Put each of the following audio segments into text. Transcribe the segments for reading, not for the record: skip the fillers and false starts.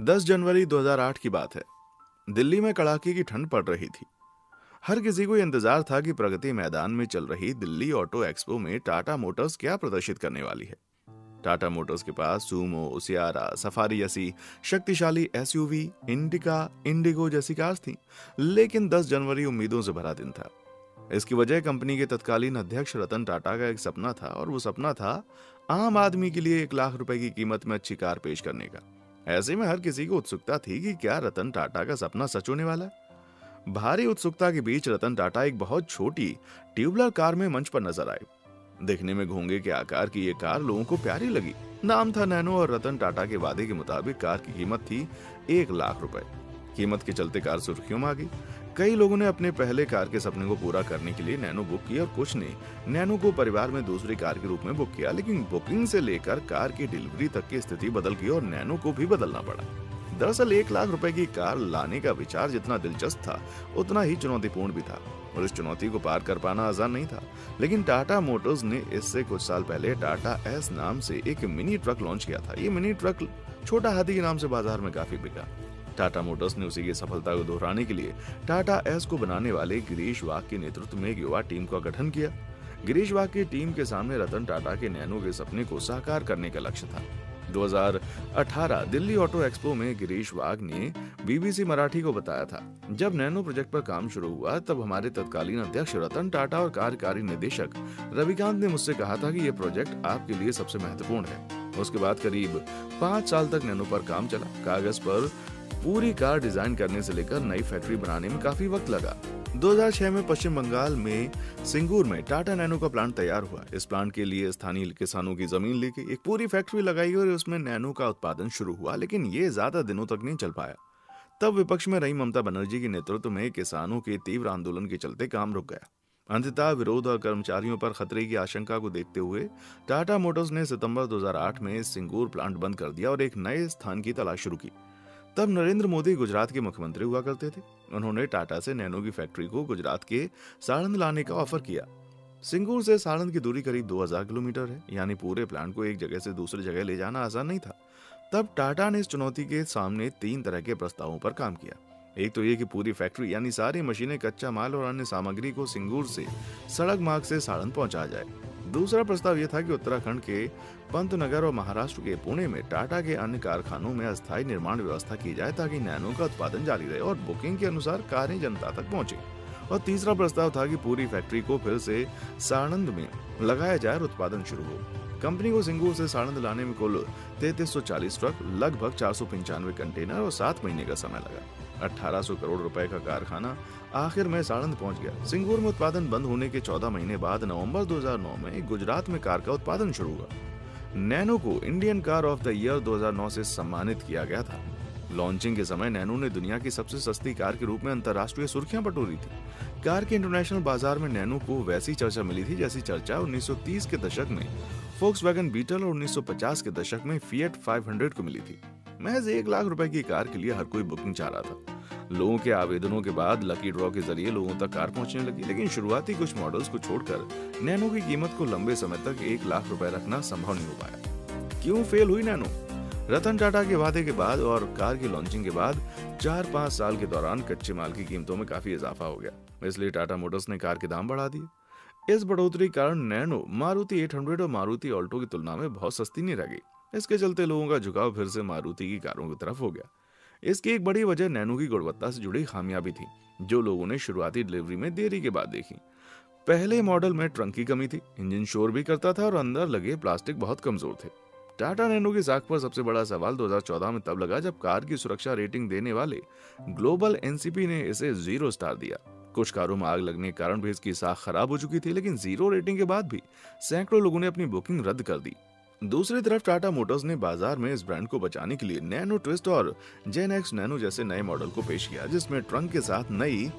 10 जनवरी 2008 की बात है। दिल्ली में कड़ाके की ठंड पड़ रही थी। हर किसी को इंतजार था कि प्रगति मैदान में चल रही दिल्ली ऑटो एक्सपो में टाटा मोटर्स क्या प्रदर्शित करने वाली है। टाटा मोटर्स के पास सूमो, सियारा, सफारी जैसी शक्तिशाली एसयूवी, इंडिका, इंडिगो जैसी कार्स थीं। लेकिन 10 जनवरी उम्मीदों से भरा दिन था। इसकी वजह कंपनी के तत्कालीन अध्यक्ष रतन टाटा का एक सपना था, और वो सपना था आम आदमी के लिए 1 लाख रुपए की कीमत में अच्छी कार पेश करने का। ऐसे में हर किसी को उत्सुकता थी कि क्या रतन टाटा का सपना सच होने वाला है। भारी उत्सुकता के बीच रतन टाटा एक बहुत छोटी ट्यूबलर कार में मंच पर नजर आए। देखने में घोंगे के आकार की ये कार लोगों को प्यारी लगी। नाम था नैनो, और रतन टाटा के वादे के मुताबिक कार की कीमत थी 1 लाख रुपए। कीमत के चलते कार सुर्खियों में आ गई। कई लोगों ने अपने पहले कार के सपने को पूरा करने के लिए नैनो बुक की, और कुछ ने नैनो को परिवार में दूसरी कार के रूप में बुक किया। लेकिन बुकिंग से लेकर कार की डिलीवरी तक की स्थिति बदल गई और नैनो को भी बदलना पड़ा। दरअसल 1 लाख रुपए की कार लाने का विचार जितना दिलचस्प था, उतना ही चुनौतीपूर्ण भी था, और इस चुनौती को पार कर पाना आसान नहीं था। लेकिन टाटा मोटर्स ने इससे कुछ साल पहले टाटा एस नाम से एक मिनी ट्रक लॉन्च किया था। ये मिनी ट्रक छोटा हाथी के नाम से बाजार में काफी बिका। टाटा मोटर्स ने उसी की सफलता को दोहराने के लिए टाटा एस को बनाने वाले गिरीश वाघ के नेतृत्व में एक युवा टीम का गठन किया। गिरीश वाघ की टीम के सामने रतन टाटा के नैनो के सपने को साकार करने का लक्ष्य था। 2018 दिल्ली ऑटो एक्सपो में गिरीश वाघ ने बीबीसी मराठी को बताया था, जब नैनो प्रोजेक्ट पर काम शुरू हुआ तब हमारे तत्कालीन अध्यक्ष रतन टाटा और कार्यकारी निदेशक रविकांत ने मुझसे कहा था कि यह प्रोजेक्ट आपके लिए सबसे महत्वपूर्ण है। उसके बाद करीब 5 साल तक नैनो पर काम चला। कागज पर पूरी कार डिजाइन करने से लेकर नई फैक्ट्री बनाने में काफी वक्त लगा। 2006 में पश्चिम बंगाल में सिंगूर में टाटा नैनो का प्लांट तैयार हुआ। इस प्लांट के लिए स्थानीय किसानों की जमीन ली गई, एक पूरी फैक्ट्री लगाई और उसमें नैनो का उत्पादन शुरू हुआ। लेकिन ये ज्यादा दिनों तक नहीं चल पाया। तब विपक्ष में रही ममता बनर्जी के नेतृत्व में किसानों के तीव्र आंदोलन के चलते काम रुक गया। अंततः विरोध और कर्मचारियों पर खतरे की आशंका को देखते हुए टाटा मोटर्स ने सितंबर 2008 में सिंगूर प्लांट बंद कर दिया और एक नए स्थान की तलाश शुरू की। तब नरेंद्र मोदी गुजरात के मुख्यमंत्री हुआ करते थे। उन्होंने टाटा से नैनो की फैक्ट्री को गुजरात के साणंद लाने का ऑफर किया। सिंगूर से साणंद की दूरी करीब 2000 किलोमीटर है, यानी पूरे प्लांट को एक जगह से दूसरी जगह ले जाना आसान नहीं था। तब टाटा ने इस चुनौती के सामने 3 तरह के प्रस्तावों पर काम किया। एक तो ये कि पूरी फैक्ट्री यानी सारी मशीनें, कच्चा माल और अन्य सामग्री को सिंगूर से सड़क मार्ग से साणंद पहुंचाया जाए। दूसरा प्रस्ताव यह था कि उत्तराखंड के पंतनगर और महाराष्ट्र के पुणे में टाटा के अन्य कारखानों में अस्थायी निर्माण व्यवस्था की जाए, ताकि नैनो का उत्पादन जारी रहे और बुकिंग के अनुसार कारें जनता तक पहुंचे। और तीसरा प्रस्ताव था कि पूरी फैक्ट्री को फिर से साणंद में लगाया जाए और उत्पादन शुरू हो। कंपनी को सिंगूर से साणंद लाने में कुल 3340 ट्रक, लगभग 495 कंटेनर और 7 महीने का समय लगा। 1800 करोड़ रुपए का कारखाना आखिर में साणंद पहुंच गया। सिंगूर में उत्पादन बंद होने के 14 महीने बाद नवंबर 2009 में गुजरात में कार का उत्पादन शुरू हुआ। नैनो को Indian car of the year 2009 से सम्मानित किया गया था। लॉन्चिंग के समय नैनो ने दुनिया की सबसे सस्ती कार के रूप में अंतर्राष्ट्रीय सुर्खियां बटोरी थी। कार के इंटरनेशनल बाजार में नैनो को वैसी चर्चा मिली थी जैसी चर्चा 1930 के दशक में फोक्सवैगन बीटल और 1950 के दशक में फिएट 500 को मिली थी। महज 1 लाख रुपए की कार के लिए हर कोई बुकिंग चाह रहा था। लोगों के आवेदनों के बाद लकी ड्रॉ के जरिए लोगों तक कार पहुंचने लगी। लेकिन शुरुआती कुछ मॉडल्स को छोड़कर नैनो की कीमत को लंबे समय तक 1 लाख रुपए रखना संभव नहीं हो पाया। क्यों फेल हुई नैनो? रतन टाटा के वादे के बाद और कार की लॉन्चिंग के बाद 4-5 साल के दौरान कच्चे माल की कीमतों में काफी इजाफा हो गया। इसलिए टाटा मोटर्स ने कार के दाम बढ़ा दिए। इस बढ़ोतरी के कारण नैनो मारुति 800 और मारुति ऑल्टो की तुलना में बहुत सस्ती नहीं रह गई। इसके चलते लोगों का झुकाव फिर से मारुति की कारों की तरफ हो गया। इसकी एक बड़ी वजह नैनो की गुणवत्ता से जुड़ी खामियां भी थी, जो लोगों ने शुरुआती डिलीवरी में देरी के बाद देखी। पहले मॉडल में ट्रंक की कमी थी, इंजन शोर भी करता था और अंदर लगे प्लास्टिक बहुत कमजोर थे। टाटा नैनो की साख पर सबसे बड़ा सवाल 2014 में तब लगा जब कार की सुरक्षा रेटिंग देने वाले ग्लोबल एनसीपी ने इसे 0 स्टार दिया। कुछ कारों में आग लगने के कारण भी इसकी साख खराब हो चुकी थी, लेकिन 0 रेटिंग के बाद भी सैकड़ों लोगों ने अपनी बुकिंग रद्द कर दी। दूसरी तरफ टाटा मोटर्स ने बाजार में इस ब्रांड को बचाने के लिए नैनो ट्विस्ट और जेन एक्स नैनो जैसे नए मॉडल को पेश किया, जिसमें ट्रंक के साथ नई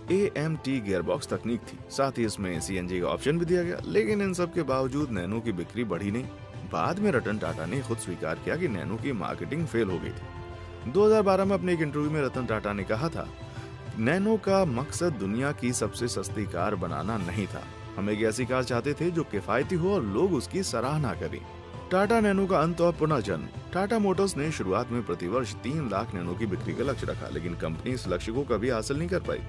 AMT गियरबॉक्स तकनीक थी। साथ ही इसमें CNG का ऑप्शन भी दिया गया। लेकिन इन सब के बावजूद नैनो की बिक्री बढ़ी नहीं। बाद में रतन टाटा ने खुद स्वीकार किया कि नैनो की मार्केटिंग फेल हो गई थी। 2012 में अपने एक इंटरव्यू में रतन टाटा ने कहा था, नैनो का मकसद दुनिया की सबसे सस्ती कार बनाना नहीं था, हम एक ऐसी कार चाहते थे जो किफायती हो और लोग उसकी सराहना करें। टाटा नैनो का अंत और पुनर्जन्म। टाटा मोटर्स ने शुरुआत में प्रतिवर्ष 3 लाख नैनो की बिक्री का लक्ष्य रखा, लेकिन कंपनी इस लक्ष्य को कभी हासिल नहीं कर पाई।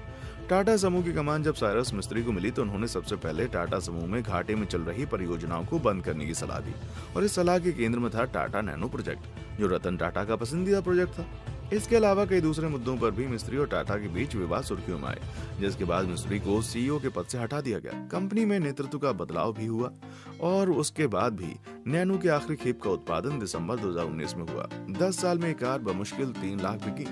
टाटा समूह की कमान जब साइरस मिस्त्री को मिली तो उन्होंने सबसे पहले टाटा समूह में घाटे में चल रही परियोजनाओं को बंद करने की सलाह दी, और इस सलाह के केंद्र में था टाटा नैनो प्रोजेक्ट, जो रतन टाटा का पसंदीदा प्रोजेक्ट था। इसके अलावा कई दूसरे मुद्दों पर भी मिस्त्री और टाटा के बीच विवाद सुर्खियों में आए, जिसके बाद मिस्त्री को सीईओ के पद से हटा दिया गया। कंपनी में नेतृत्व का बदलाव भी हुआ और उसके बाद भी नैनो की आखिरी खेप का उत्पादन दिसंबर 2019 में हुआ। 10 साल में कार बमुश्किल 3 लाख बिकी,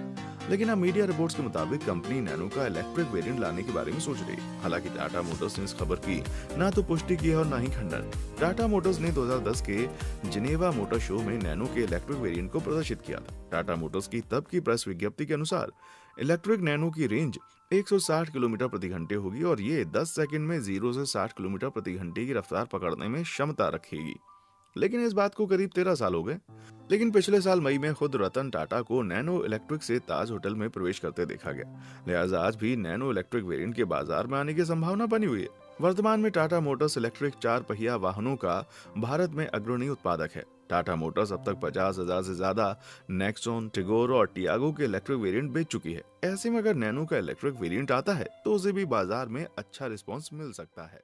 लेकिन अब मीडिया रिपोर्ट्स के मुताबिक कंपनी नैनो का इलेक्ट्रिक वेरिएंट लाने के बारे में सोच रही है। हालांकि टाटा मोटर्स ने इस खबर की ना तो पुष्टि की है और ना ही खंडन। टाटा मोटर्स ने 2010 के जिनेवा मोटर शो में नैनो के इलेक्ट्रिक वेरिएंट को प्रदर्शित किया था। टाटा मोटर्स की तब की प्रेस विज्ञप्ति के अनुसार इलेक्ट्रिक नैनो की रेंज 160 किलोमीटर प्रति घंटे होगी और ये 10 सेकंड में 0 से 60 किलोमीटर प्रति घंटे की रफ्तार पकड़ने में क्षमता रखेगी। लेकिन इस बात को करीब 13 साल हो गए। लेकिन पिछले साल मई में खुद रतन टाटा को नैनो इलेक्ट्रिक से ताज होटल में प्रवेश करते देखा गया। लिहाजा आज भी नैनो इलेक्ट्रिक वेरिएंट के बाजार में आने की संभावना बनी हुई है। वर्तमान में टाटा मोटर्स इलेक्ट्रिक 4 पहिया वाहनों का भारत में अग्रणी उत्पादक है। टाटा मोटर्स अब तक 50,000 से ज्यादा नेक्सॉन, टिगोर और टियागो के इलेक्ट्रिक वेरिएंट बेच चुकी है। ऐसे में अगर नैनो का इलेक्ट्रिक वेरिएंट आता है तो उसे भी बाजार में अच्छा रिस्पॉन्स मिल सकता है।